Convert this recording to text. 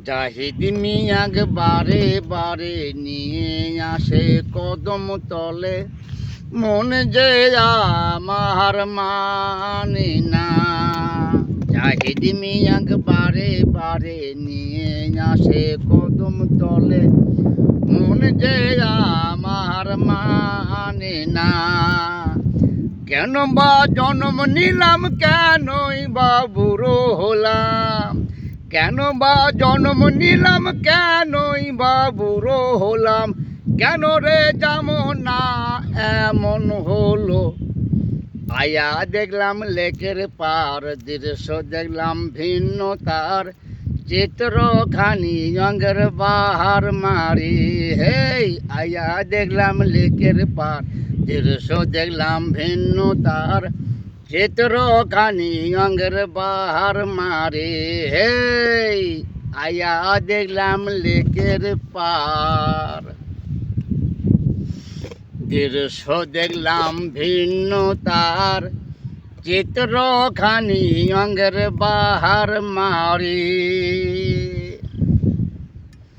জাহিদ মিয়াগ বারে বারে নিয়ে আসে কদম তলে, মন যে আমার মানে না। জাহিদ মিয়াগ বারে বারে নিয়ে আসে কদম তলে, মন যে আমার মানে না। কেন বা জন্ম নিলাম, কেনই বা বুড়ো হলাম, কেন বা জন্ম নিলাম, কেনই বা বুড়ো হলাম, কেন রে যেমন না এমন হলো। আয়া দেখলাম লেকের পার, দৃশ্য দেখলাম ভিন্ন তার, চিত্রখানি অঙ্গের বাহার মারি। হেই আয়া দেখলাম লেকের পার, দৃশ্য দেখলাম ভিন্ন তার, চিত্রখানি অঙ্গের বাহার মারি। হেই আয়া দেখলাম লেকের পার, দৃশ্য দেখলাম ভিন্ন তার, চিত্রখানি অঙ্গের বাহার মারি।